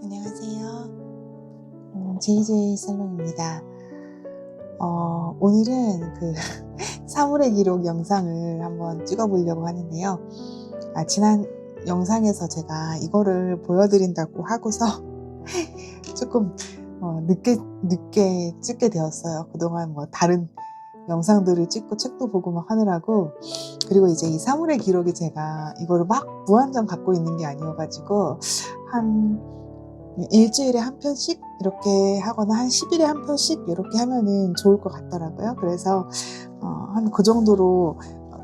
안녕하세요. JJ 살롱입니다. 오늘은 그 사물의 기록 영상을 한번 찍어보려고 하는데요. 지난 영상에서 제가 이거를 보여드린다고 하고서 조금 늦게 찍게 되었어요. 그동안 뭐 다른 영상들을 찍고 책도 보고 막 하느라고. 그리고 이제 이 사물의 기록이 제가 이거를 막 무한정 갖고 있는 게 아니어가지고 한 일주일에 한 편씩 이렇게 하거나 한 10일에 한 편씩 이렇게 하면은 좋을 것 같더라고요. 그래서 한 그 정도로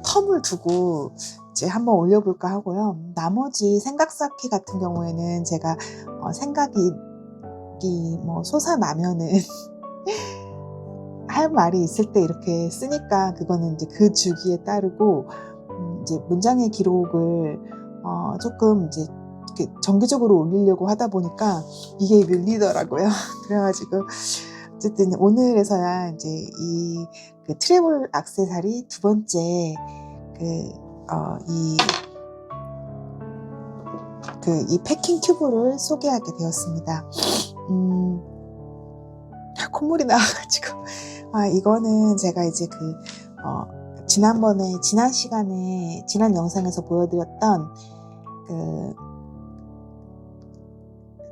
텀을 두고 이제 한번 올려볼까 하고요. 나머지 생각 쌓기 같은 경우에는 제가 생각이 뭐 솟아나면은 할 말이 있을 때 이렇게 쓰니까 그거는 이제 그 주기에 따르고 이제 문장의 기록을 조금 이제 정기적으로 올리려고 하다 보니까 이게 밀리더라고요. 그래가지고 어쨌든 오늘에서야 이제 이 트래블 액세서리 두 번째 이 패킹 튜브를 소개하게 되었습니다. 콧물이 나와가지고 이거는 제가 이제 지난 영상에서 보여드렸던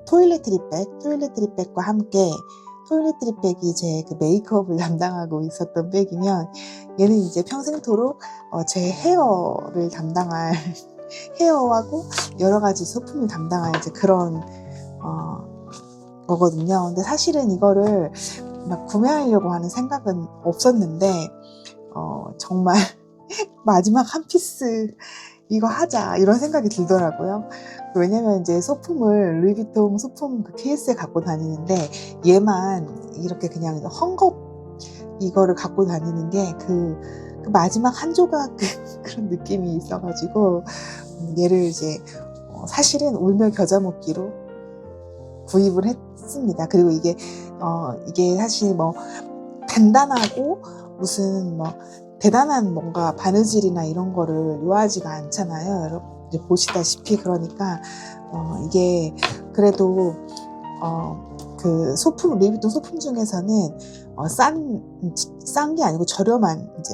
토일레트리백과 함께 토일레트리백이 제 메이크업을 담당하고 있었던 백이면 얘는 이제 평생토록 제 헤어를 담당할 헤어하고 여러 가지 소품을 담당할 이제 그런 거거든요. 근데 사실은 이거를 막 구매하려고 하는 생각은 없었는데 정말 마지막 한 피스 이거 하자 이런 생각이 들더라고요. 왜냐면 이제 소품을 루이비통 소품 케이스에 갖고 다니는데 얘만 이렇게 그냥 헝겊 이거를 갖고 다니는 게 그 마지막 한 조각 그런 느낌이 있어가지고 얘를 이제 사실은 울며 겨자 먹기로 구입을 했습니다. 그리고 이게 사실 뭐 단단하고 무슨 뭐 대단한 뭔가 바느질이나 이런 거를 요하지가 않잖아요. 여러분 이제 보시다시피. 그러니까 이게 그래도 그 소품 루이비통 소품 중에서는 싼 게 아니고 저렴한 이제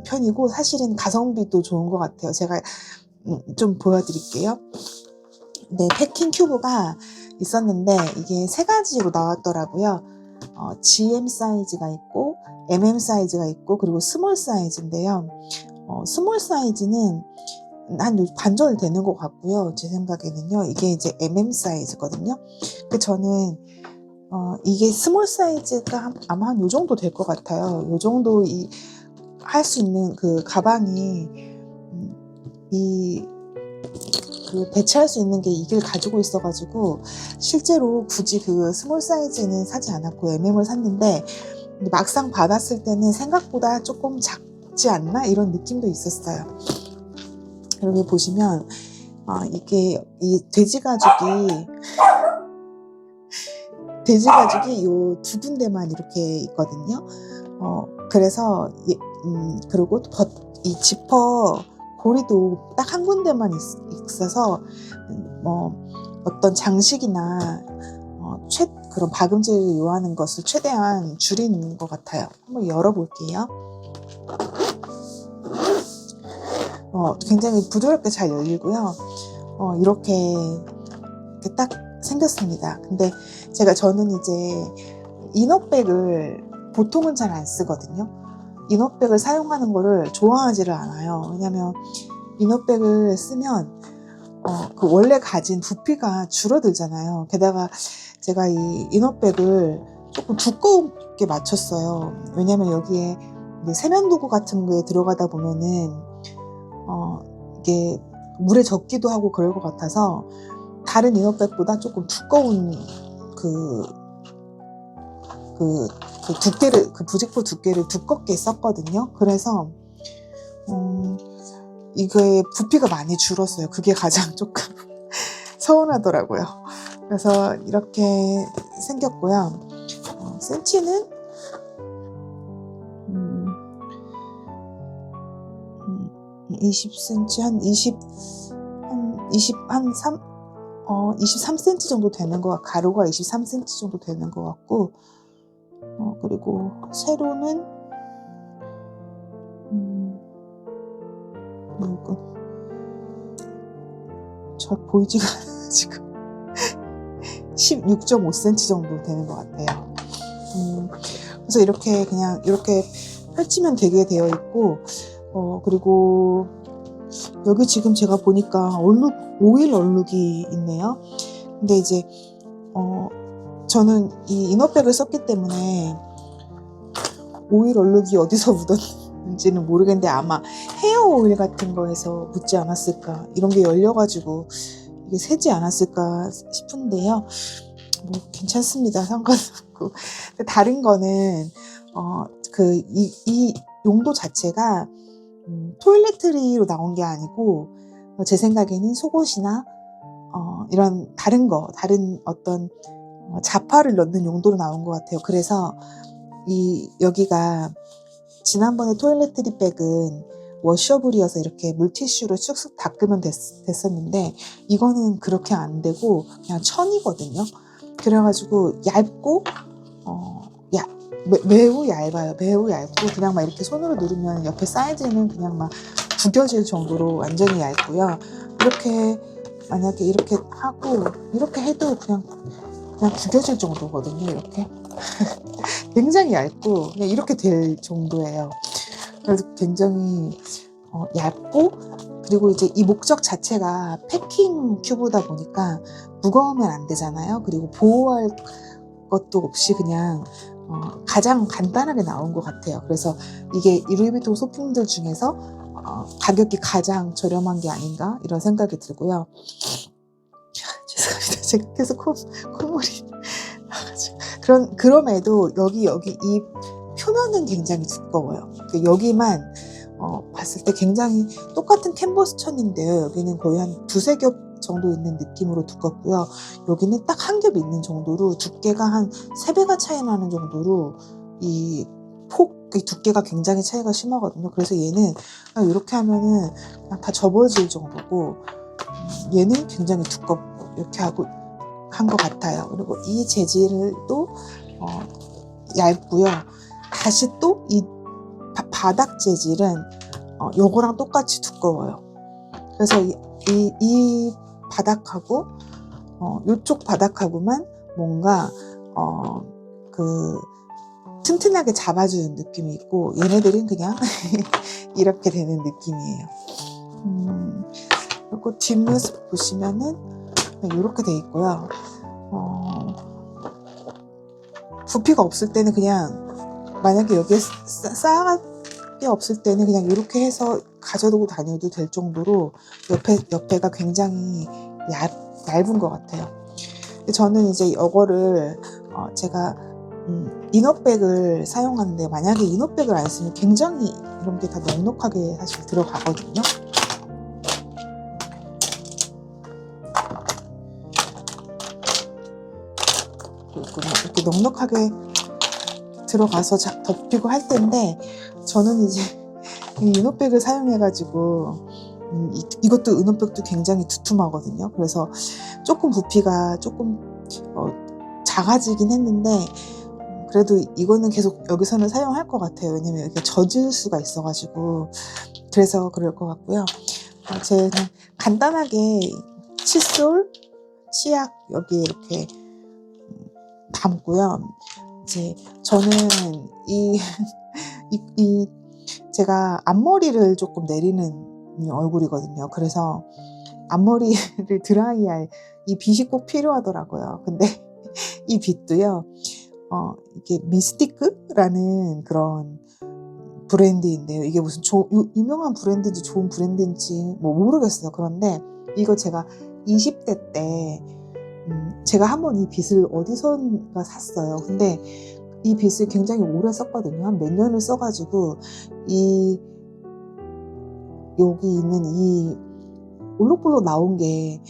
편이고 사실은 가성비도 좋은 것 같아요. 제가 좀 보여드릴게요. 네, 패킹 큐브가 있었는데 이게 세 가지로 나왔더라고요. GM 사이즈가 있고 MM 사이즈가 있고 그리고 스몰 사이즈인데요. 스몰 사이즈는 한 반절 되는 것 같고요. 제 생각에는요. 이게 이제 MM 사이즈거든요. 근데 저는 이게 스몰 사이즈가 아마 한 요 정도 될 것 같아요. 요 정도 할 수 있는 그 가방이 대체할 수 있는 게 이걸 가지고 있어가지고 실제로 굳이 그 스몰 사이즈는 사지 않았고 MM을 샀는데 막상 받았을 때는 생각보다 조금 작지 않나 이런 느낌도 있었어요. 여기 보시면 이게 이 돼지 가죽이 요 두 군데만 이렇게 있거든요. 그래서 그리고 이 지퍼 고리도 딱 한 군데만 있어서 어떤 장식이나 그런 박음질을 요하는 것을 최대한 줄이는 것 같아요. 한번 열어볼게요. 굉장히 부드럽게 잘 열리고요. 이렇게 딱 생겼습니다. 근데 저는 이제 이너백을 보통은 잘 안 쓰거든요. 이너백을 사용하는 거를 좋아하지를 않아요. 왜냐면 이너백을 쓰면 그 원래 가진 부피가 줄어들잖아요. 게다가 제가 이 이너백을 조금 두껍게 맞췄어요. 왜냐면 여기에 세면도구 같은 거에 들어가다 보면은 이게 물에 젖기도 하고 그럴 것 같아서 다른 이너백보다 조금 두꺼운 두께를 부직포 두께를 두껍게 썼거든요. 그래서 이거의 부피가 많이 줄었어요. 그게 가장 조금 서운하더라고요. 그래서 이렇게 생겼고요. 센치는 20cm 한 3 23cm 정도 되는 것 같고, 가로가 23cm 정도 되는 것 같고, 그리고 세로는 잘 보이지가 않아요 지금. 16.5cm 정도 되는 것 같아요. 그래서 이렇게 그냥 이렇게 펼치면 되게 되어 있고, 그리고 여기 지금 제가 보니까 오일 얼룩이 있네요. 근데 이제 저는 이 이너백을 썼기 때문에 오일 얼룩이 어디서 묻었는지는 모르겠는데 아마 헤어 오일 같은 거에서 묻지 않았을까, 이런 게 열려가지고 이게 새지 않았을까 싶은데요. 뭐 괜찮습니다. 상관없고. 다른 거는 이 용도 자체가 토일레트리로 나온 게 아니고, 제 생각에는 속옷이나 이런 다른 어떤 자파를 넣는 용도로 나온 것 같아요. 그래서 여기가 지난번에 토일레트리 백은 워셔블이어서 이렇게 물티슈로 쑥쑥 닦으면 됐었는데, 이거는 그렇게 안 되고 그냥 천이거든요. 그래가지고 얇고 매우 얇아요. 매우 얇고 그냥 막 이렇게 손으로 누르면 옆에 사이즈는 그냥 막 구겨질 정도로 완전히 얇고요. 이렇게 만약에 이렇게 하고 이렇게 해도 그냥 구겨질 정도거든요. 이렇게 굉장히 얇고 그냥 이렇게 될 정도예요. 그래서 굉장히 얇고, 그리고 이제 이 목적 자체가 패킹 큐브다 보니까 무거우면 안 되잖아요. 그리고 보호할 것도 없이 그냥 가장 간단하게 나온 것 같아요. 그래서 이게 이 루이비통 소품들 중에서 가격이 가장 저렴한 게 아닌가 이런 생각이 들고요. 죄송합니다. 제가 계속 콧물이 그럼에도 여기 이 표면은 굉장히 두꺼워요. 여기만 봤을 때 굉장히 똑같은 캔버스 천인데요. 여기는 거의 한 두세 겹 정도 있는 느낌으로 두껍고요. 여기는 딱 한 겹 있는 정도로 두께가 한 3배가 차이 나는 정도로 이 두께가 굉장히 차이가 심하거든요. 그래서 얘는 이렇게 하면은 그냥 다 접어질 정도고, 얘는 굉장히 두껍고 이렇게 하고 한 것 같아요. 그리고 이 재질도 얇고요. 다시 또 이 바닥 재질은 요거랑 똑같이 두꺼워요. 그래서 이 바닥하고 요쪽 바닥하고만 뭔가 튼튼하게 잡아주는 느낌이 있고, 얘네들은 그냥 이렇게 되는 느낌이에요. 그리고 뒷모습 보시면은 이렇게 돼 있고요. 부피가 없을 때는 그냥, 만약에 여기에 싸게 없을 때는 그냥 이렇게 해서 가져두고 다녀도 될 정도로 옆에가 굉장히 얇은 것 같아요. 저는 이제 이거를 제가 이너백을 사용하는데, 만약에 이너백을 안 쓰면 굉장히 이런 게 다 넉넉하게 사실 들어가거든요. 이렇게 넉넉하게 들어가서 덮이고 할 텐데, 저는 이제 이너백을 사용해가지고 이것도 이너백도 굉장히 두툼하거든요. 그래서 조금 부피가 조금 작아지긴 했는데, 그래도 이거는 계속 여기서는 사용할 것 같아요. 왜냐면 이게 젖을 수가 있어가지고, 그래서 그럴 것 같고요. 제가 간단하게 칫솔, 치약 여기 이렇게 담고요. 이제 저는 제가 앞머리를 조금 내리는 얼굴이거든요. 그래서 앞머리를 드라이할 이 빗이 꼭 필요하더라고요. 근데 이 빗도요, 이게 미스티크라는 그런 브랜드인데요. 이게 무슨 유명한 브랜드인지 좋은 브랜드인지 뭐 모르겠어요. 그런데 이거 제가 20대 때 제가 한번 이 빗을 어디선가 샀어요. 근데 이 빗을 굉장히 오래 썼거든요. 한 몇 년을 써가지고 여기 있는 이 볼록볼록 나온 게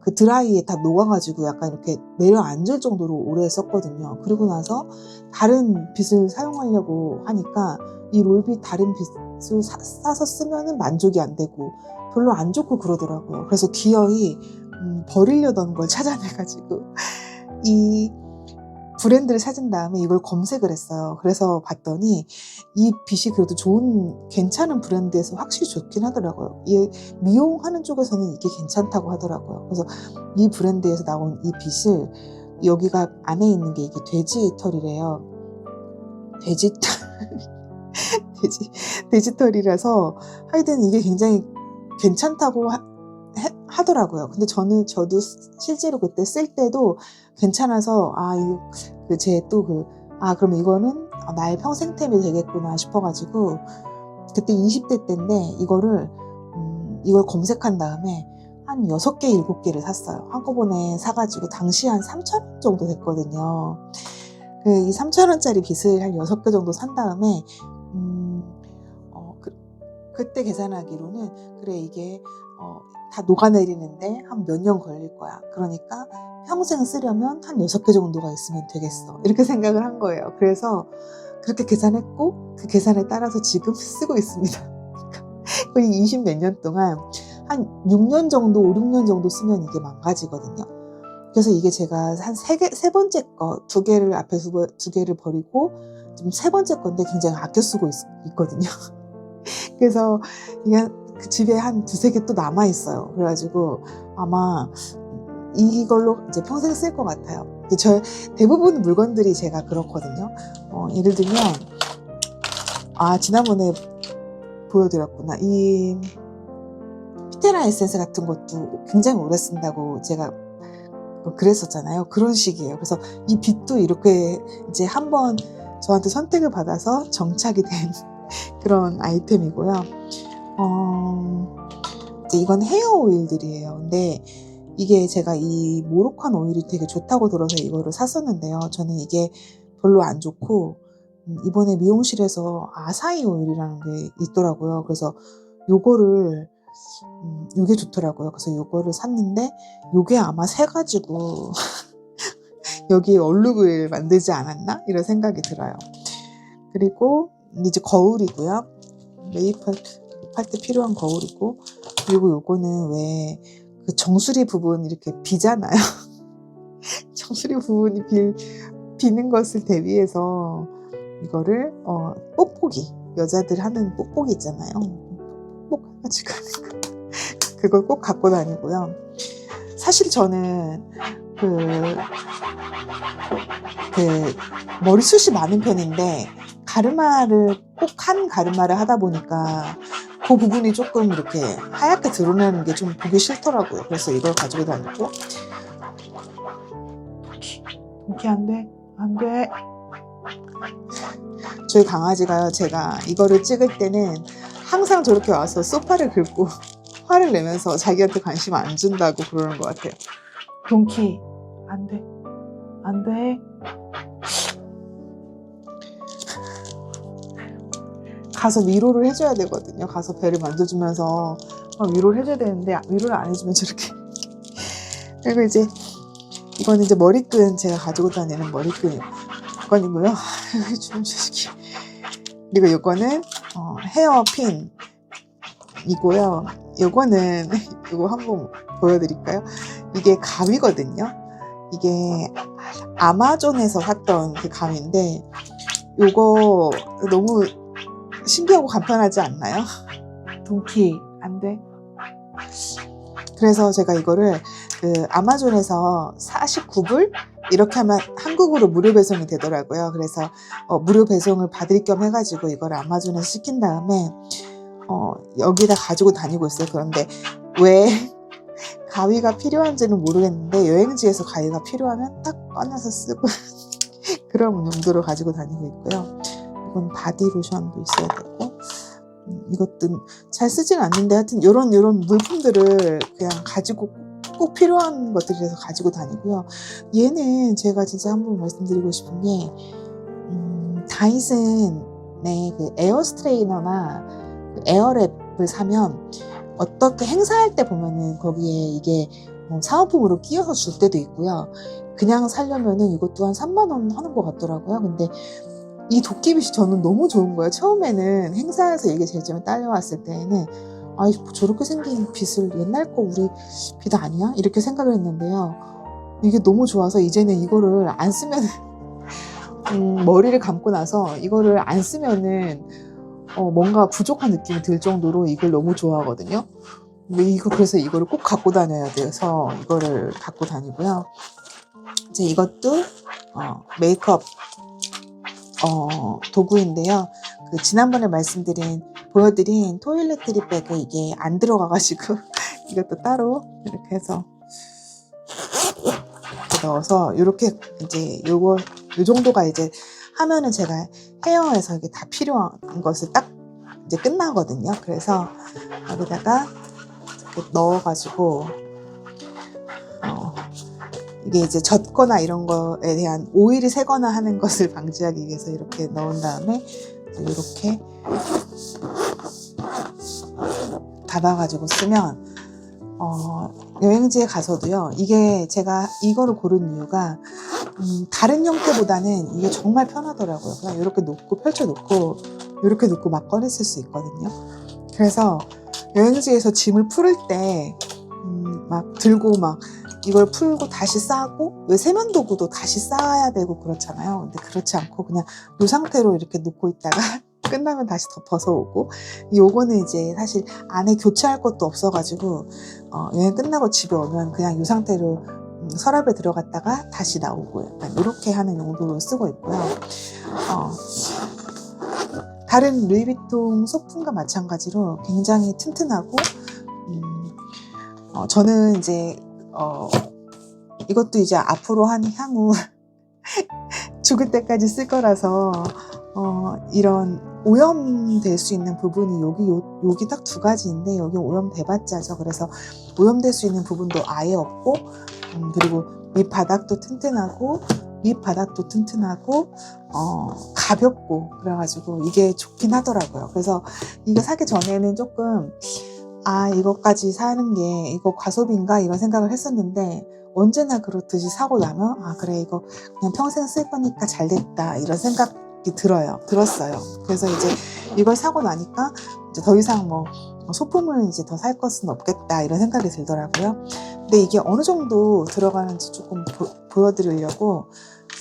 그 드라이에 다 녹아가지고 약간 이렇게 내려앉을 정도로 오래 썼거든요. 그리고 나서 다른 빗을 사용하려고 하니까 이 롤빗 다른 빗을 싸서 쓰면은 만족이 안 되고 별로 안 좋고 그러더라고요. 그래서 기어이 버리려던 걸 찾아내가지고 이 브랜드를 찾은 다음에 이걸 검색을 했어요. 그래서 봤더니 이 빗이 그래도 괜찮은 브랜드에서 확실히 좋긴 하더라고요. 이 미용하는 쪽에서는 이게 괜찮다고 하더라고요. 그래서 이 브랜드에서 나온 이 빗을 여기가 안에 있는 게 이게 돼지털이래요. 돼지털이라서 하여튼 이게 굉장히 괜찮다고 하더라고요. 근데 저도 실제로 그때 쓸 때도 괜찮아서 그럼 이거는 나의 평생템이 되겠구나 싶어가지고 그때 20대 때인데 이걸 검색한 다음에 한 6개, 7개를 샀어요. 한꺼번에 사가지고 당시 한 3,000원 정도 됐거든요. 이 3,000원짜리 빗을 한 6개 정도 산 다음에 그때 계산하기로는 그래 이게 다 녹아내리는데 한 몇 년 걸릴 거야. 그러니까 평생 쓰려면 한 6개 정도가 있으면 되겠어. 이렇게 생각을 한 거예요. 그래서 그렇게 계산했고 그 계산에 따라서 지금 쓰고 있습니다. 거의 20 몇 년 동안 한 6년 정도, 5, 6년 정도 쓰면 이게 망가지거든요. 그래서 이게 제가 한 세 번째 거, 2개를 앞에 2개를 버리고 지금 3번째 건데 굉장히 아껴 쓰고 있거든요. 그래서 이게 집에 한 2-3개 또 남아 있어요. 그래가지고 아마 이걸로 이제 평생 쓸 것 같아요. 대부분 물건들이 제가 그렇거든요. 예를 들면 지난번에 보여드렸구나. 이 피테라 에센스 같은 것도 굉장히 오래 쓴다고 제가 그랬었잖아요. 그런 식이에요. 그래서 이 빗도 이렇게 이제 한번 저한테 선택을 받아서 정착이 된 그런 아이템이고요. 이제 이건 헤어 오일들이에요. 근데 이게 제가 이 모로칸 오일이 되게 좋다고 들어서 이거를 샀었는데요. 저는 이게 별로 안 좋고 이번에 미용실에서 아사히 오일이라는 게 있더라고요. 그래서 요게 좋더라고요. 그래서 요거를 샀는데 요게 아마 새가지고 여기에 얼룩을 만들지 않았나? 이런 생각이 들어요. 그리고 이제 거울이고요. 메이크업 할 때 필요한 거울이고, 그리고 요거는 왜 그 정수리 부분 이렇게 비잖아요. 정수리 부분이 비는 것을 대비해서 이거를 뽁뽁이, 여자들 하는 뽁뽁이 있잖아요. 뽁뽁 해가지고 하는 거. 그걸 꼭 갖고 다니고요. 사실 저는 머리숱이 많은 편인데 가르마를 꼭 한 가르마를 하다 보니까 그 부분이 조금 이렇게 하얗게 드러나는 게 좀 보기 싫더라고요. 그래서 이걸 가지고 다니고. 동키 안 돼. 저희 강아지가요, 제가 이거를 찍을 때는 항상 저렇게 와서 소파를 긁고 화를 내면서 자기한테 관심 안 준다고 그러는 것 같아요. 동키 안 돼. 가서 위로를 해줘야 되거든요. 가서 배를 만져주면서 위로를 해줘야 되는데 위로를 안 해주면 저렇게. 그리고 이제 이거는 이제 머리끈, 제가 가지고 다니는 머리끈이고요. 그리고 이거는 헤어핀이고요. 이거 한번 보여드릴까요? 이게 가위거든요. 이게 아마존에서 샀던 그 가위인데 이거 너무 신기하고 간편하지 않나요? 동키 안 돼. 그래서 제가 이거를 아마존에서 49불 이렇게 하면 한국으로 무료 배송이 되더라고요. 그래서 무료 배송을 받을 겸 해가지고 이걸 아마존에서 시킨 다음에 여기다 가지고 다니고 있어요. 그런데 왜 가위가 필요한지는 모르겠는데 여행지에서 가위가 필요하면 딱 꺼내서 쓰고 그런 용도로 가지고 다니고 있고요. 이건 바디 로션도 있어야 되고, 이것도 잘 쓰진 않는데 하여튼 이런 물품들을 그냥 가지고 꼭 필요한 것들이라서 가지고 다니고요. 얘는 제가 진짜 한번 말씀드리고 싶은 게 다이슨의 그 에어 스트레이너나 그 에어랩을 사면 어떻게 행사할 때 보면은 거기에 이게 사은품으로 끼워서 줄 때도 있고요. 그냥 사려면은 이것도 한 3만 원 하는 것 같더라고요. 근데 이 도끼빗이 저는 너무 좋은 거예요. 처음에는 행사에서 이게 제일 처음에 딸려왔을 때에는 아이 저렇게 생긴 빗을 옛날 거 우리 빗 아니야? 이렇게 생각을 했는데요. 이게 너무 좋아서 이제는 이거를 안 쓰면 머리를 감고 나서 이거를 안 쓰면은 뭔가 부족한 느낌이 들 정도로 이걸 너무 좋아하거든요. 그래서 이거를 꼭 갖고 다녀야 돼서 이거를 갖고 다니고요. 이제 이것도 메이크업 도구인데요. 지난번에 보여드린 토일레트리 백에 이게 안 들어가가지고 이것도 따로 이렇게 해서 이렇게 넣어서 이렇게 이제 요 정도가 이제 하면은 제가 헤어에서 이게 다 필요한 것을 딱 이제 끝나거든요. 그래서 여기다가 이렇게 넣어가지고 이게 이제 젖거나 이런 거에 대한 오일이 새거나 하는 것을 방지하기 위해서 이렇게 넣은 다음에 이렇게 닫아가지고 쓰면 여행지에 가서도요. 이게 제가 이거를 고른 이유가 다른 형태보다는 이게 정말 편하더라고요. 그냥 이렇게 놓고 펼쳐놓고 이렇게 놓고 막 꺼내 쓸 수 있거든요. 그래서 여행지에서 짐을 풀을 때 막 들고 막 이걸 풀고 다시 싸고 왜 세면도구도 다시 싸야 되고 그렇잖아요. 근데 그렇지 않고 그냥 이 상태로 이렇게 놓고 있다가 끝나면 다시 덮어서 오고, 요거는 이제 사실 안에 교체할 것도 없어가지고 여행 끝나고 집에 오면 그냥 이 상태로 서랍에 들어갔다가 다시 나오고 약간 이렇게 하는 용도로 쓰고 있고요. 다른 루이비통 소품과 마찬가지로 굉장히 튼튼하고 저는 이제 이것도 이제 앞으로 향후 죽을 때까지 쓸 거라서 이런 오염될 수 있는 부분이 여기 딱 두 가지인데 여기 오염돼봤자죠. 그래서 오염될 수 있는 부분도 아예 없고 그리고 밑바닥도 튼튼하고 밑바닥도 튼튼하고 가볍고 그래가지고 이게 좋긴 하더라고요. 그래서 이거 사기 전에는 조금 이것까지 사는 게 이거 과소비인가 이런 생각을 했었는데 언제나 그렇듯이 사고 나면 그래 이거 그냥 평생 쓸 거니까 잘 됐다 이런 생각이 들었어요. 그래서 이제 이걸 사고 나니까 이제 더 이상 뭐 소품을 이제 더 살 것은 없겠다 이런 생각이 들더라고요. 근데 이게 어느 정도 들어가는지 조금 보여드리려고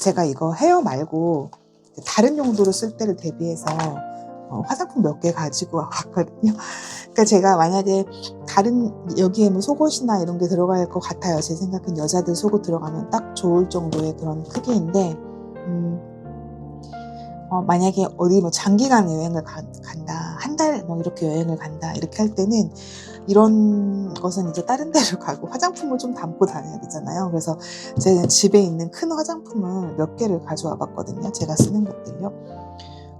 제가 이거 헤어 말고 다른 용도로 쓸 때를 대비해서 화장품 몇 개 가지고 왔거든요. 그러니까 제가 만약에 여기에 뭐 속옷이나 이런 게 들어갈 것 같아요. 제 생각엔 여자들 속옷 들어가면 딱 좋을 정도의 그런 크기인데 만약에 어디 뭐 장기간 여행을 간다, 한 달 뭐 이렇게 여행을 간다 이렇게 할 때는 이런 것은 이제 다른 데로 가고 화장품을 좀 담고 다녀야 되잖아요. 그래서 제 집에 있는 큰 화장품을 몇 개를 가져와 봤거든요. 제가 쓰는 것들요.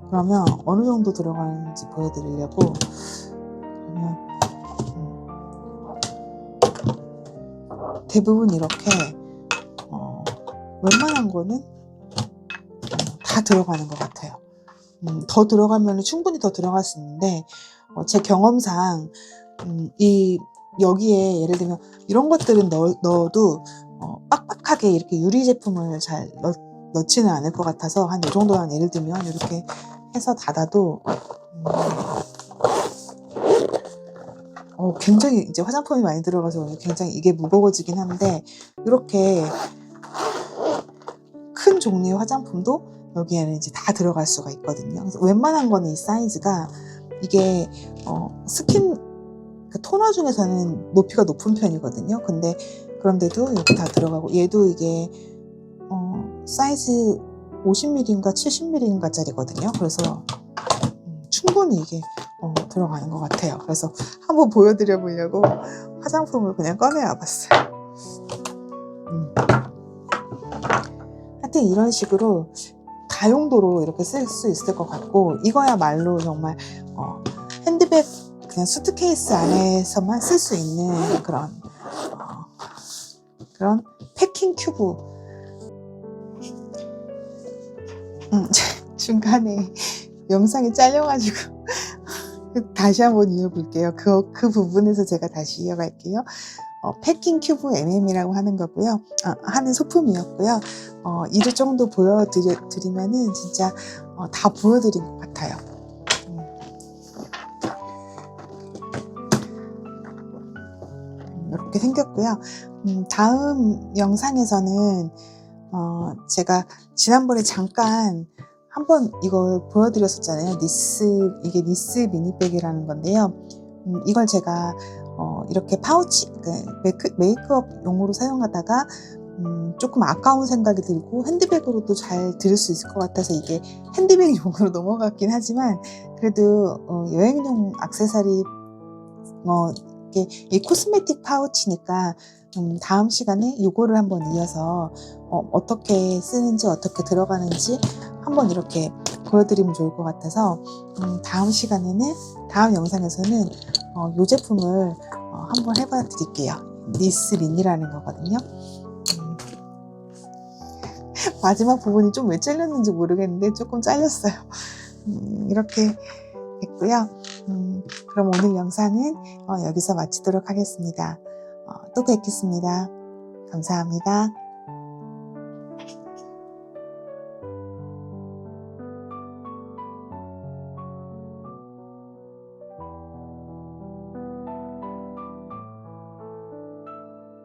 그러면 어느 정도 들어가는지 보여드리려고. 그러면 대부분 이렇게 웬만한 거는 다 들어가는 것 같아요. 더 들어가면 충분히 더 들어갈 수 있는데 제 경험상 여기에 예를 들면 이런 것들은 넣어도 빡빡하게 이렇게 유리 제품을 잘 넣지는 않을 것 같아서 한 이 정도 예를 들면 이렇게 해서 닫아도 굉장히 이제 화장품이 많이 들어가서 굉장히 이게 무거워지긴 한데 이렇게 큰 종류의 화장품도 여기에는 이제 다 들어갈 수가 있거든요. 그래서 웬만한 거는 이 사이즈가 이게 토너 중에서는 높이가 높은 편이거든요. 근데 그런데도 여기 다 들어가고 얘도 이게 사이즈 50mm인가 70mm인가 짜리거든요. 그래서 충분히 이게 들어가는 것 같아요. 그래서 한번 보여드려 보려고 화장품을 그냥 꺼내와 봤어요. 하여튼 이런 식으로 다용도로 이렇게 쓸 수 있을 것 같고 이거야말로 정말 핸드백 그냥 수트케이스 안에서만 쓸 수 있는 그런 패킹 큐브. 중간에 영상이 잘려가지고 다시 한번 이어볼게요. 그 부분에서 제가 다시 이어갈게요. 패킹 큐브 MM이라고 하는 거고요. 하는 소품이었고요. 이를 정도 보여드리면은 진짜 다 보여드린 것 같아요. 이렇게 생겼고요. 다음 영상에서는 제가 지난번에 잠깐 한번 이걸 보여드렸었잖아요. 이게 니스 미니백이라는 건데요. 이걸 제가 이렇게 파우치, 메이크업 용으로 사용하다가 조금 아까운 생각이 들고 핸드백으로도 잘 들을 수 있을 것 같아서 이게 핸드백 용으로 넘어갔긴 하지만 그래도 여행용 액세서리 이 코스메틱 파우치니까 다음 시간에 이거를 한번 이어서 어떻게 쓰는지 어떻게 들어가는지 한번 이렇게 보여드리면 좋을 것 같아서 다음 영상에서는 이 제품을 한번 해봐 드릴게요. 니스 린이라는 거거든요. 마지막 부분이 좀 왜 잘렸는지 모르겠는데 조금 잘렸어요. 이렇게 됐고요. 그럼 오늘 영상은 여기서 마치도록 하겠습니다. 또 뵙겠습니다. 감사합니다.